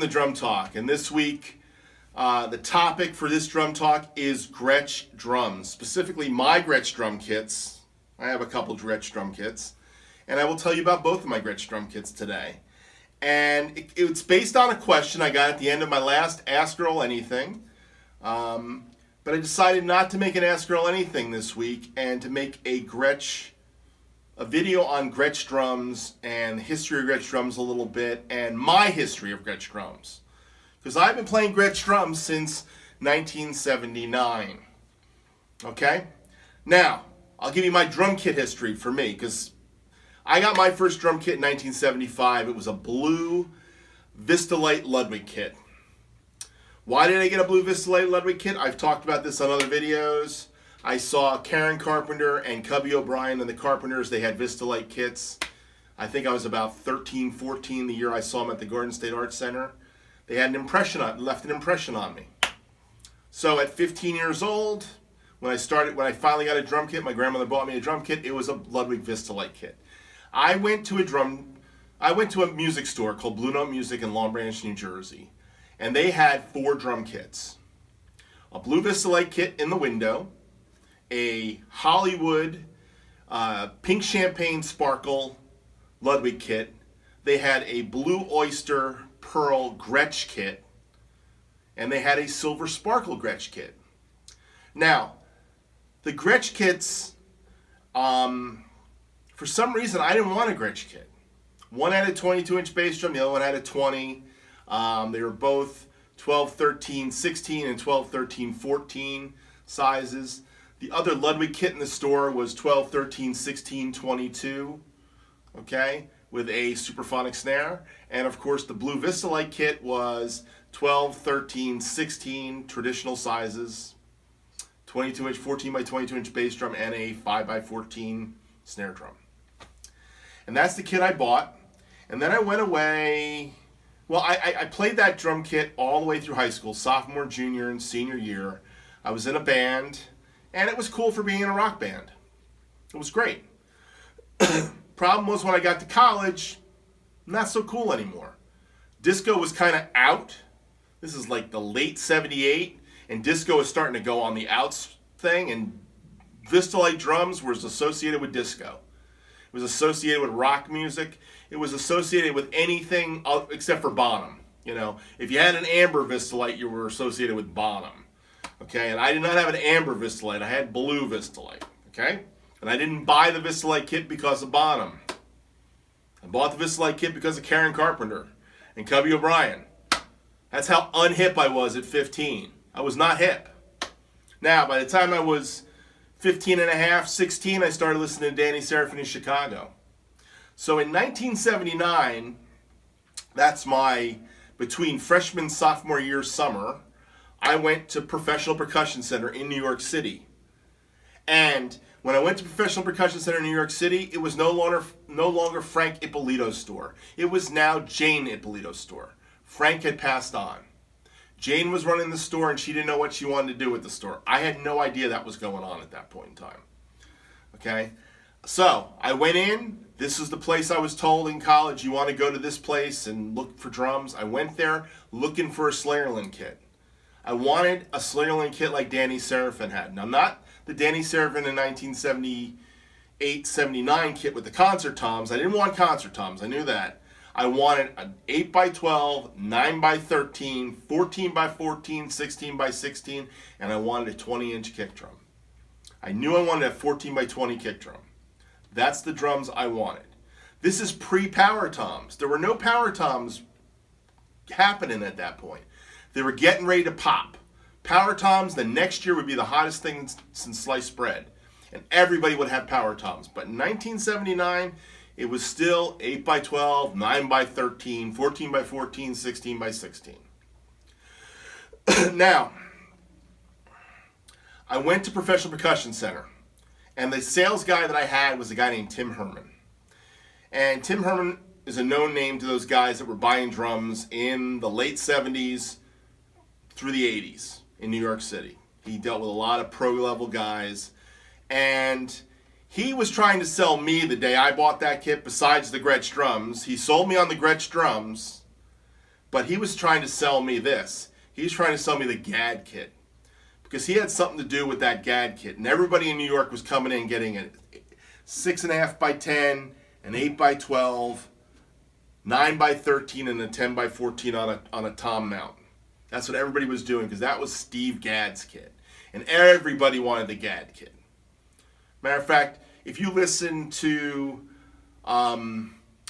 welcome to Drum Talk. And this week, the topic for this Drum Talk is Gretsch drums, specifically my Gretsch drum kits. I have a couple Gretsch drum kits, and I will tell you about both of my Gretsch drum kits today. And it's based on a question I got at the end of my last Ask Earl Anything. But I decided not to make an Ask Earl Anything this week and to make a video on Gretsch drums and the history of Gretsch drums a little bit and my history of Gretsch drums. Because I've been playing Gretsch drums since 1979. Okay? Now, I'll give you my drum kit history for me, because I got my first drum kit in 1975. It was a blue Vistalite Ludwig kit. Why did I get a blue Vistalite Ludwig kit? I've talked about this on other videos. I saw Karen Carpenter and Cubby O'Brien and the Carpenters. They had Vistalite kits. I think I was about 13, 14 the year I saw them at the Garden State Arts Center. They had left an impression on me. So at 15 years old, when I finally got a drum kit, my grandmother bought me a drum kit. It was a Ludwig Vistalite kit. I went to a music store called Blue Note Music in Long Branch, New Jersey, and they had 4 drum kits. A blue Vistalite kit in the window, a Hollywood pink champagne sparkle Ludwig kit. They had a blue oyster pearl Gretsch kit, and they had a silver sparkle Gretsch kit. Now, the Gretsch kits, for some reason, I didn't want a Gretsch kit. One had a 22-inch bass drum, the other one had a 20. They were both 12, 13, 16, and 12, 13, 14 sizes. The other Ludwig kit in the store was 12, 13, 16, 22, okay, with a Superphonic snare. And of course, the blue Vistalite kit was 12, 13, 16 traditional sizes, 22-inch, 14 by 22-inch bass drum, and a 5 by 14 snare drum. And that's the kit I bought. And then I went away. Well, I played that drum kit all the way through high school, sophomore, junior, and senior year. I was in a band, and it was cool for being in a rock band. It was great. Problem was, when I got to college, not so cool anymore. Disco was kind of out. This is like the late 78, and disco was starting to go on the outs thing, and Vistalite drums was associated with disco. It was associated with rock music. It was associated with anything except for Bonham. You know, if you had an amber Vistalite, you were associated with Bonham. Okay, and I did not have an amber Vistalite. I had blue Vistalite. Okay, and I didn't buy the Vistalite kit because of Bonham. I bought the Vistalite kit because of Karen Carpenter and Cubby O'Brien. That's how unhip I was at 15. I was not hip. Now, by the time I was 15 and a half, 16, I started listening to Danny Seraphine in Chicago. So in 1979, that's my between freshman and sophomore year summer, I went to Professional Percussion Center in New York City. And when I went to Professional Percussion Center in New York City, it was no longer Frank Ippolito's store. It was now Jane Ippolito's store. Frank had passed on. Jane was running the store, and she didn't know what she wanted to do with the store. I had no idea that was going on at that point in time. Okay? So, I went in. This is the place I was told in college, you want to go to this place and look for drums. I went there looking for a Slingerland kit. I wanted a Slingerland kit like Danny Seraphine had. Now, not the Danny Seraphine in 1978-79 kit with the concert toms. I didn't want concert toms. I knew that. I wanted an 8x12, 9x13, 14x14, 16x16, and I wanted a 20-inch kick drum. I knew I wanted a 14x20 kick drum. That's the drums I wanted. This is pre-power toms. There were no power toms happening at that point. They were getting ready to pop. Power toms the next year would be the hottest thing since sliced bread, and everybody would have power toms. But in 1979, it was still 8x12, 9x13, 14x14, 16x16. Now, I went to Professional Percussion Center, and the sales guy that I had was a guy named Tim Herman. And Tim Herman is a known name to those guys that were buying drums in the late 70s through the 80s in New York City. He dealt with a lot of pro-level guys, and he was trying to sell me the day I bought that kit, besides the Gretsch drums. He sold me on the Gretsch drums, But he was trying to sell me this. He was trying to sell me the GAD kit. Because he had something to do with that GAD kit. And everybody in New York was coming in getting a 6.5 by 10, an 8 by 12, 9 by 13, and a 10 by 14 on a tom mount. That's what everybody was doing, because that was Steve Gadd's kit. And everybody wanted the GAD kit. Matter of fact, if you listen to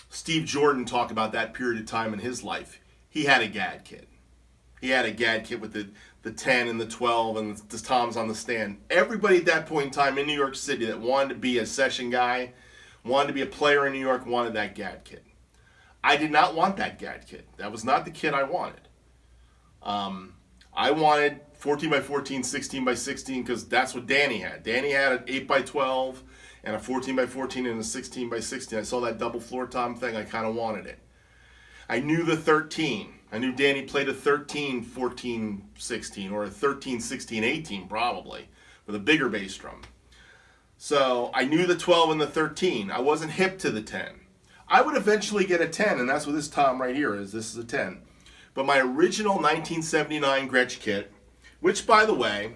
Steve Jordan talk about that period of time in his life, he had a GAD kit. He had a GAD kit with the 10 and the 12 and the toms on the stand. Everybody at that point in time in New York City that wanted to be a session guy, wanted to be a player in New York, wanted that GAD kit. I did not want that GAD kit. That was not the kit I wanted. I wanted 14 by 14, 16 by 16, because that's what Danny had. Danny had an 8 by 12 and a 14 by 14 and a 16 by 16. I saw that double floor tom thing. I kind of wanted it. I knew the 13. I knew Danny played a 13, 14, 16, or a 13, 16, 18 probably, with a bigger bass drum. So I knew the 12 and the 13. I wasn't hip to the 10. I would eventually get a 10, and that's what this tom right here is. This is a 10. But my original 1979 Gretsch kit, which, by the way,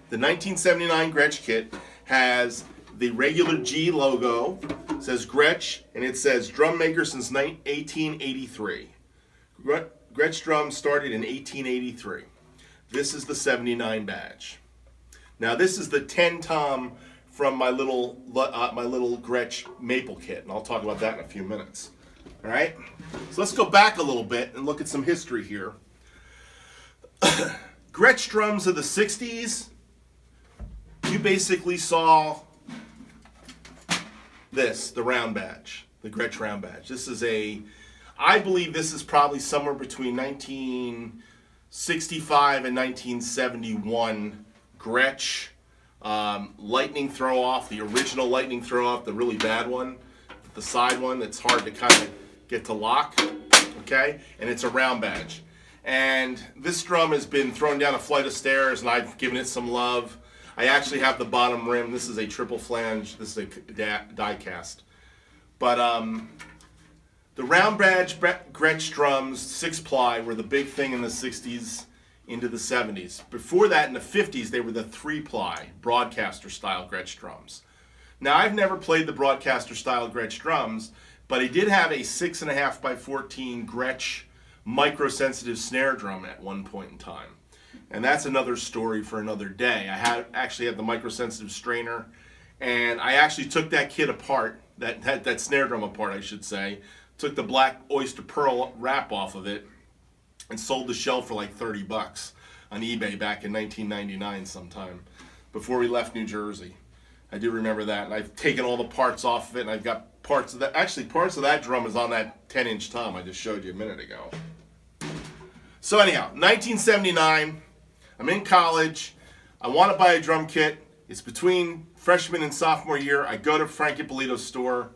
the 1979 Gretsch kit has the regular G logo, says Gretsch, and it says drum maker since 1883. Gretsch drums started in 1883. This is the 79 badge. Now this is the 10 tom from my little Gretsch maple kit, and I'll talk about that in a few minutes. All right, so let's go back a little bit and look at some history here. Gretsch drums of the 60s, you basically saw this, the round badge, the Gretsch round badge. This is I believe this is probably somewhere between 1965 and 1971 Gretsch lightning throw off, the original lightning throw off, the really bad one, the side one that's hard to kind of get to lock, okay? And it's a round badge. And this drum has been thrown down a flight of stairs, and I've given it some love. I actually have the bottom rim. This is a triple flange. This is a die cast. But the round badge Gretsch drums, 6-ply, were the big thing in the 60s into the 70s. Before that, in the 50s, they were the 3-ply broadcaster-style Gretsch drums. Now, I've never played the broadcaster-style Gretsch drums, but I did have a 6.5 by 14 Gretsch micro-sensitive snare drum at one point in time. And that's another story for another day. I actually had the micro-sensitive strainer, and I actually took that kit apart, that snare drum apart, I should say, took the black oyster pearl wrap off of it, and sold the shell for like $30 on eBay back in 1999 sometime, before we left New Jersey. I do remember that, and I've taken all the parts off of it, and I've got parts of that. Actually, parts of that drum is on that 10-inch tom I just showed you a minute ago. So anyhow, 1979, I'm in college. I want to buy a drum kit. It's between freshman and sophomore year. I go to Frank Ippolito's store,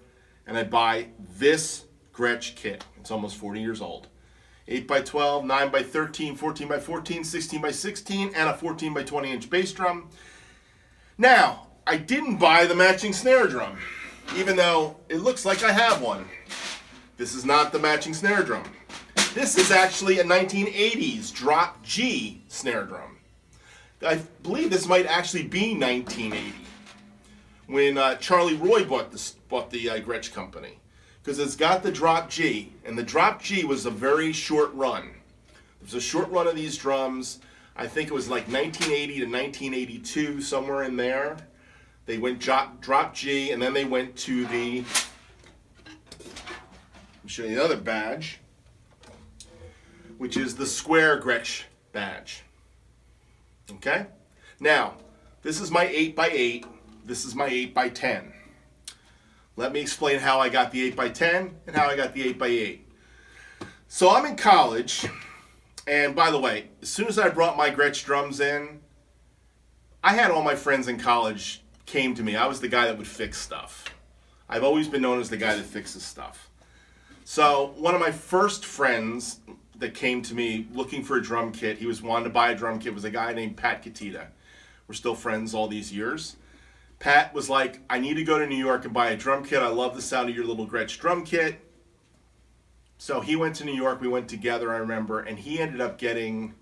and I buy this Gretsch kit. It's almost 40 years old. 8 by 12, 9 by 13, 14 by 14, 16 by 16, and a 14 by 20-inch bass drum. Now, I didn't buy the matching snare drum, even though it looks like I have one. This is not the matching snare drum. This is actually a 1980s drop G snare drum. I believe this might actually be 1980 when Charlie Roy bought the Gretsch company, because it's got the drop G, and the drop G was a very short run. It was a short run of these drums. I think it was like 1980 to 1982, somewhere in there. They went drop G, and then they went to the, let me show you the other badge, which is the square Gretsch badge. Okay? Now, this is my 8 by 8. This is my 8 by 10. Let me explain how I got the 8 by 10 and how I got the 8 by 8. So I'm in college, and by the way, as soon as I brought my Gretsch drums in, I had all my friends in college came to me. I was the guy that would fix stuff. I've always been known as the guy that fixes stuff. So one of my first friends that came to me looking for a drum kit, he was wanting to buy a drum kit, was a guy named Pat Catita. We're still friends all these years. Pat was like, I need to go to New York and buy a drum kit. I love the sound of your little Gretsch drum kit. So he went to New York, we went together, I remember, and he ended up getting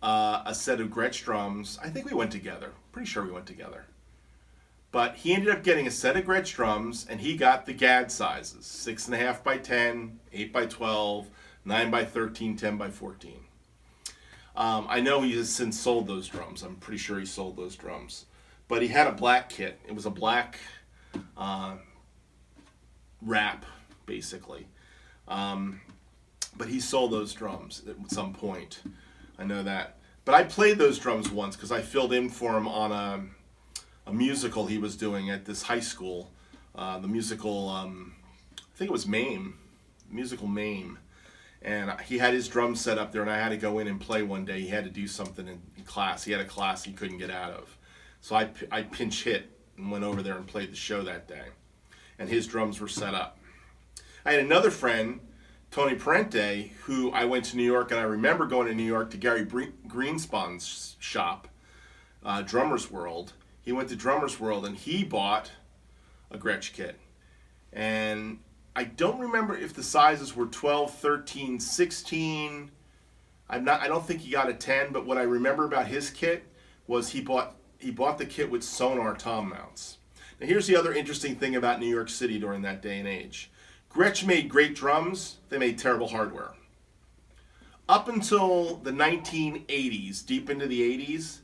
a set of Gretsch drums. I think we went together. Pretty sure we went together. But he ended up getting a set of Gretsch drums, and he got the GAD sizes: 6.5 by 10, 8 by 12, 9 by 13, 10 by 14. I know he has since sold those drums. I'm pretty sure he sold those drums. But he had a black kit. It was a black wrap, basically. But he sold those drums at some point. I know that. But I played those drums once because I filled in for him on a musical he was doing at this high school. The musical, I think it was MAME, musical MAME. And he had his drum set up there, and I had to go in and play one day. He had to do something in class. He had a class he couldn't get out of. So I pinch hit and went over there and played the show that day. And his drums were set up. I had another friend, Tony Parente, who I went to New York, and I remember going to New York to Gary Greenspan's shop, Drummer's World. He went to Drummer's World, and he bought a Gretsch kit. And I don't remember if the sizes were 12, 13, 16. I don't think he got a 10, but what I remember about his kit was he bought the kit with sonar tom mounts. Now here's the other interesting thing about New York City during that day and age. Gretsch made great drums, they made terrible hardware. Up until the 1980s, deep into the 80s,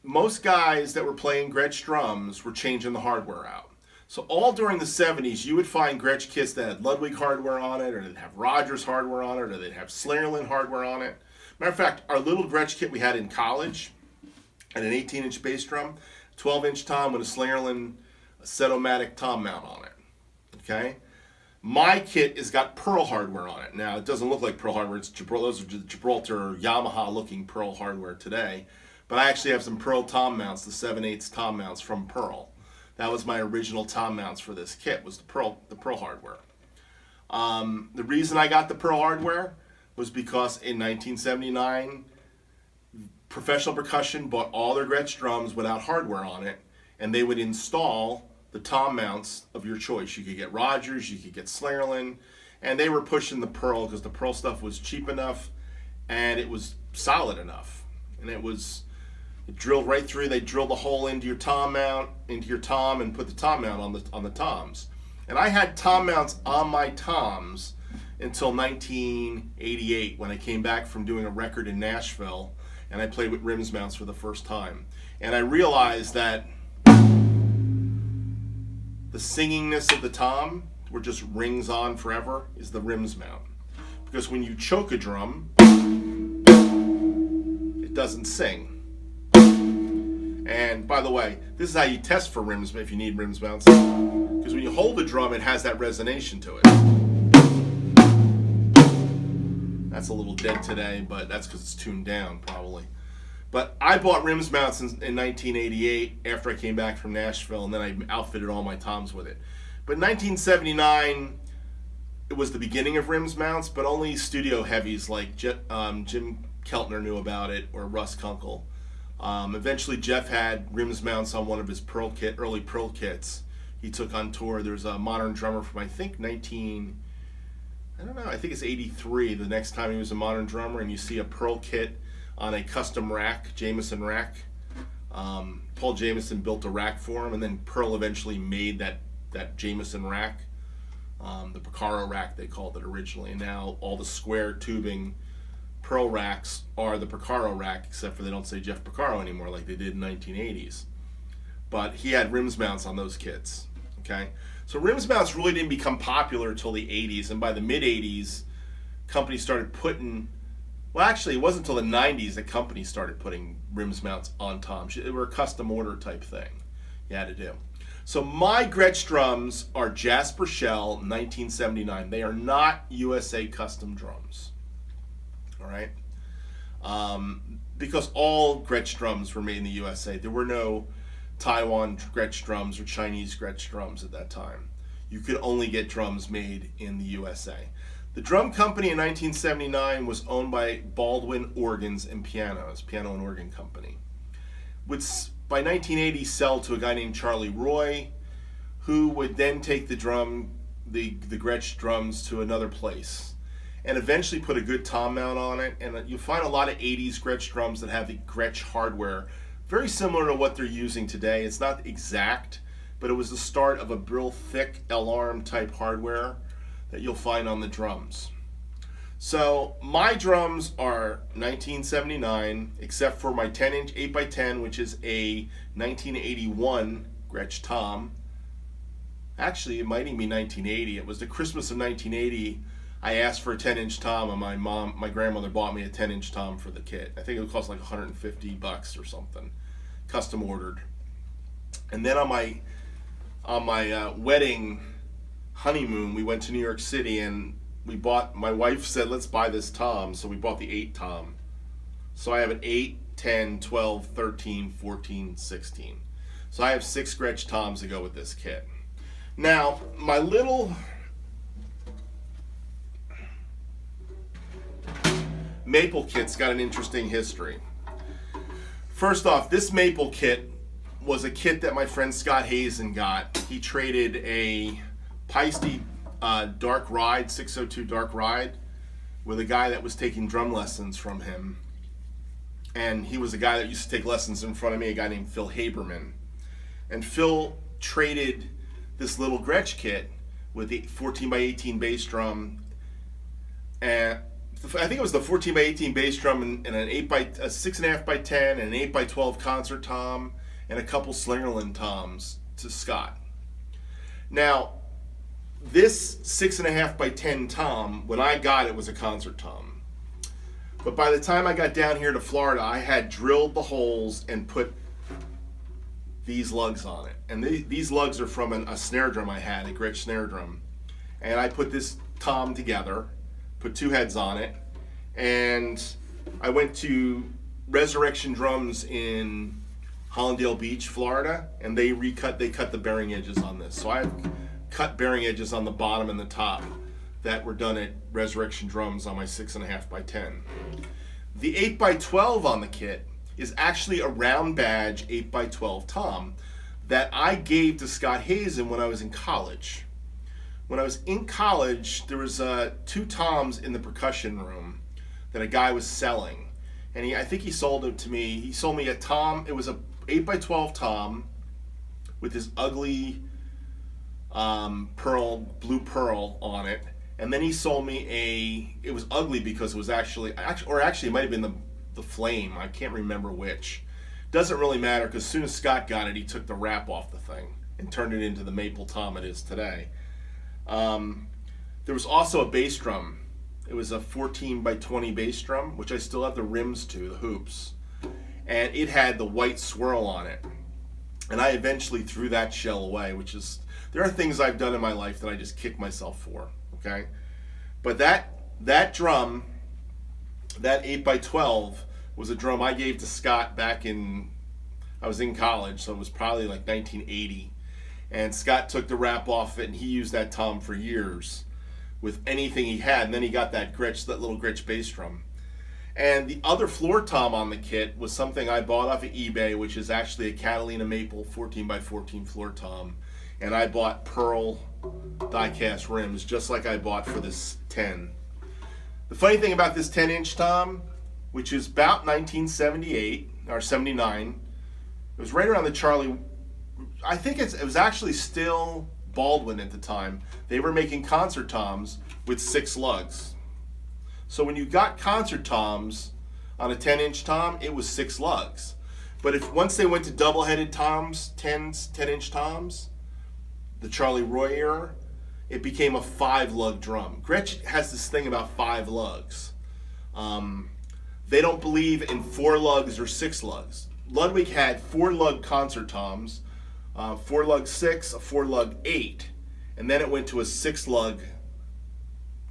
most guys that were playing Gretsch drums were changing the hardware out. So all during the 70s, you would find Gretsch kits that had Ludwig hardware on it, or they'd have Rogers hardware on it, or they'd have Snare hardware on it. Matter of fact, our little Gretsch kit we had in college had an 18-inch bass drum, 12-inch tom with a Snare Set-O-Matic tom mount on it. Okay? My kit has got Pearl hardware on it. Now, it doesn't look like Pearl hardware. It's those are Gibraltar, Yamaha-looking Pearl hardware today. But I actually have some Pearl tom mounts, the 7/8 tom mounts from Pearl. That was my original tom mounts for this kit, was the Pearl hardware. The reason I got the Pearl hardware was because in 1979, Professional Percussion bought all their Gretsch drums without hardware on it, and they would install the tom mounts of your choice. You could get Rogers, you could get Snare, and they were pushing the Pearl because the Pearl stuff was cheap enough and it was solid enough. And it drilled right through. They drilled a hole into your tom mount, into your tom, and put the tom mount on the toms. And I had tom mounts on my toms until 1988 when I came back from doing a record in Nashville and I played with rims mounts for the first time. And I realized that the singingness of the tom, where just rings on forever, is the rims mount. Because when you choke a drum, it doesn't sing. And by the way, this is how you test for rims if you need rims mounts. Because when you hold the drum, it has that resonation to it. That's a little dead today, but that's because it's tuned down probably. But I bought rims mounts in 1988 after I came back from Nashville, and then I outfitted all my toms with it. But in 1979, it was the beginning of rims mounts, but only studio heavies like Jim Keltner knew about it, or Russ Kunkel. Eventually, Jeff had rims mounts on one of his early Pearl kits. He took on tour. There's a modern drummer from, I think, I think it's 83, the next time he was a modern drummer, and you see a Pearl kit on a custom rack, Jameson rack. Paul Jameson built a rack for him, and then Pearl eventually made that Jameson rack, the Picaro rack they called it originally. And now all the square tubing Pearl racks are the Picaro rack, except for they don't say Jeff Picaro anymore like they did in the 1980s. But he had rims mounts on those kits. Okay, so rims mounts really didn't become popular until the 80s, and by the mid 80s, companies started putting. Well, actually, it wasn't until the 90s that companies started putting rims mounts on toms. They were a custom order type thing you had to do. So my Gretsch drums are Jasper Shell 1979. They are not USA custom drums. All right? Because all Gretsch drums were made in the USA. There were no Taiwan Gretsch drums or Chinese Gretsch drums at that time. You could only get drums made in the USA. The drum company in 1979 was owned by Baldwin Organs and Pianos, Piano and Organ Company, which by 1980 sell to a guy named Charlie Roy, who would then take the drum the Gretsch drums to another place, and eventually put a good tom mount on it. And you'll find a lot of 80s Gretsch drums that have the Gretsch hardware, very similar to what they're using today. It's not exact, but it was the start of a real thick L-arm type hardware that you'll find on the drums. So my drums are 1979, except for my 10-inch 8x10, which is a 1981 Gretsch tom. Actually, it might even be 1980. It was the Christmas of 1980. I asked for a 10-inch tom, and my grandmother bought me a 10-inch tom for the kit. I think it would cost like $150 or something, custom ordered. And then on my wedding honeymoon, we went to New York City, and my wife said, let's buy this tom, so we bought the 8 tom. So I have an 8, 10, 12, 13, 14, 16. So I have 6 Gretsch toms to go with this kit. Now, my little maple kit's got an interesting history. First off, this maple kit was a kit that my friend Scott Hazen got. He traded a Paiste dark ride, 602 dark ride, with a guy that was taking drum lessons from him. And he was a guy that used to take lessons in front of me, a guy named Phil Haberman. And Phil traded this little Gretsch kit with the 14x18 bass drum, and I think it was the 14x18 bass drum and a 6.5x10 and an 8x12 concert tom and a couple Slingerland toms to Scott. Now, this 6.5x10 tom, when I got it, was a concert tom. But by the time I got down here to Florida, I had drilled the holes and put these lugs on it. And these lugs are from a snare drum I had, a Gretsch snare drum. And I put this tom together, put 2 heads on it, and I went to Resurrection Drums in Hollandale Beach, Florida, and they cut the bearing edges on this. So I have cut bearing edges on the bottom and the top that were done at Resurrection Drums on my 6.5x10. The 8x12 on the kit is actually a round badge 8x12 tom that I gave to Scott Hazen when I was in college. When I was in college, there was 2 toms in the percussion room that a guy was selling, and I think he sold it to me. He sold me a tom. It was a 8x12 tom with this ugly blue pearl on it, and then he sold me it was ugly because it was actually it might have been the flame. I can't remember which. Doesn't really matter, because as soon as Scott got it, he took the wrap off the thing and turned it into the maple tom it is today. There was also a bass drum. It was a 14x20 bass drum, which I still have the rims to, the hoops. And it had the white swirl on it. And I eventually threw that shell away, there are things I've done in my life that I just kick myself for, okay? But that drum, that 8x12, was a drum I gave to Scott I was in college, so it was probably like 1980. And Scott took the wrap off it, and he used that tom for years with anything he had. And then he got that little Gretsch bass drum. And the other floor tom on the kit was something I bought off of eBay, which is actually a Catalina maple 14x14 floor tom. And I bought pearl die-cast rims, just like I bought for this 10. The funny thing about this 10-inch tom, which is about 1978 or 79, it was right around the Charlie. I think it was actually still Baldwin at the time. They were making concert toms with 6 lugs. So when you got concert toms on a 10-inch tom, it was 6 lugs. But once they went to double-headed toms, 10-inch toms, the Charlie Roy era, it became a 5-lug drum. Gretsch has this thing about 5 lugs. They don't believe in 4 lugs or 6 lugs. Ludwig had 4-lug concert toms, 4-lug 6, a 4-lug 8, and then it went to a 6-lug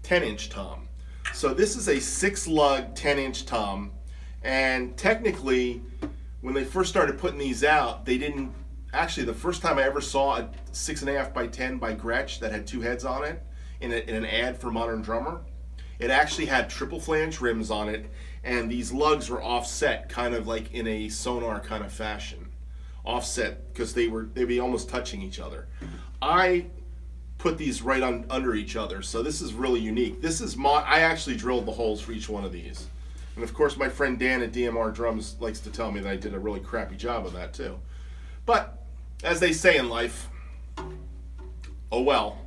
10-inch tom. So this is a 6-lug 10-inch tom, and technically, when they first started putting these out, they didn't. Actually, the first time I ever saw a 6.5x10 by Gretsch that had 2 heads on it in an ad for Modern Drummer, it actually had triple flange rims on it, and these lugs were offset, kind of like in a sonar kind of fashion. Offset, because they'd be almost touching each other. I put these right under each other. So this is really unique. This is I actually drilled the holes for each one of these. And of course my friend Dan at DMR Drums likes to tell me that I did a really crappy job of that too. But as they say in life, oh well.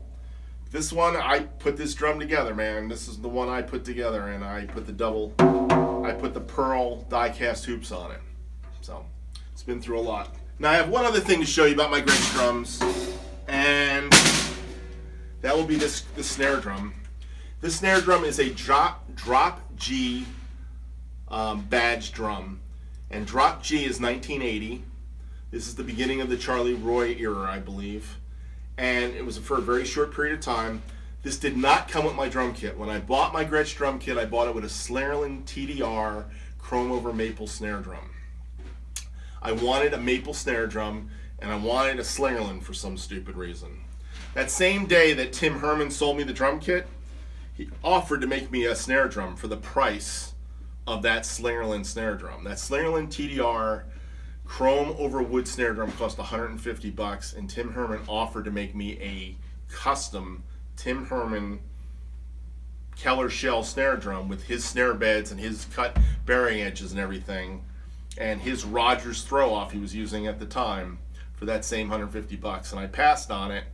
This one, I put this drum together, man. This is the one I put together, and I put the Pearl die-cast hoops on it. So, it's been through a lot. Now, I have one other thing to show you about my Gretsch drums, and that will be the snare drum. This snare drum is a drop G badge drum, and drop G is 1980. This is the beginning of the Charlie Roy era, I believe. And it was for a very short period of time. This did not come with my drum kit. When I bought my Gretsch drum kit, I bought it with a Snarelin TDR chrome over maple snare drum. I wanted a maple snare drum, and I wanted a Snarelin for some stupid reason. That same day that Tim Herman sold me the drum kit, he offered to make me a snare drum for the price of that Snarelin snare drum. That Snarelin TDR chrome over wood snare drum cost $150, and Tim Herman offered to make me a custom Tim Herman Keller shell snare drum with his snare beds and his cut bearing edges and everything, and his Rogers throw off he was using at the time for that same $150. And I passed on it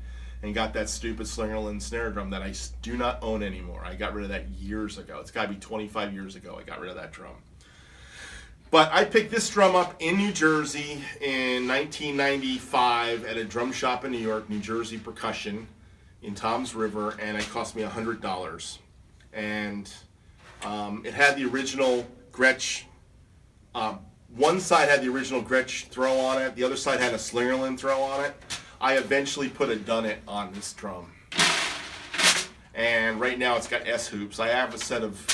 and got that stupid Snarelin snare drum that I do not own anymore. I got rid of that years ago. It's got to be 25 years ago I got rid of that drum. But I picked this drum up in New Jersey in 1995 at a drum shop in New York, New Jersey Percussion in Toms River, and it cost me $100. And it had the original Gretsch. One side had the original Gretsch throw on it. The other side had a Snarelin throw on it. I eventually put a Dunnet on this drum. And right now it's got S hoops. I have a set of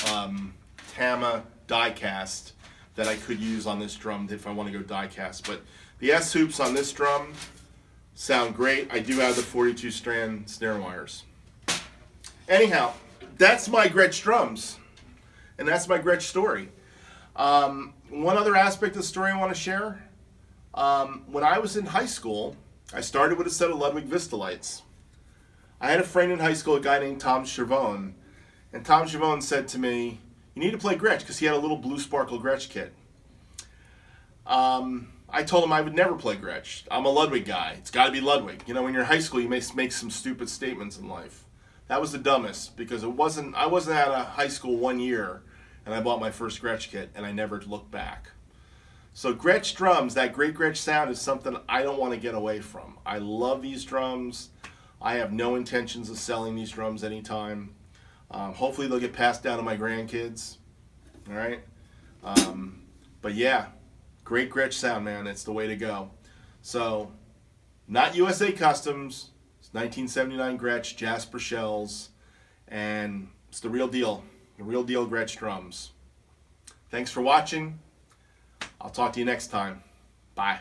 Tama die cast that I could use on this drum if I want to go die cast. But the S hoops on this drum sound great. I do have the 42 strand snare wires. Anyhow, that's my Gretsch drums. And that's my Gretsch story. One other aspect of the story I want to share. When I was in high school, I started with a set of Ludwig Vista lights. I had a friend in high school, a guy named Tom Chavone. And Tom Chavone said to me, you need to play Gretsch, because he had a little blue sparkle Gretsch kit. I told him I would never play Gretsch. I'm a Ludwig guy. It's got to be Ludwig. You know, when you're in high school, you may make some stupid statements in life. That was the dumbest, because I wasn't out of high school 1 year, and I bought my first Gretsch kit, and I never looked back. So Gretsch drums, that great Gretsch sound, is something I don't want to get away from. I love these drums. I have no intentions of selling these drums anytime. Hopefully they'll get passed down to my grandkids. All right. But yeah, great Gretsch sound, man. It's the way to go. So, not USA Customs. It's 1979 Gretsch Jasper shells, and it's the real deal. The real deal Gretsch drums. Thanks for watching. I'll talk to you next time. Bye.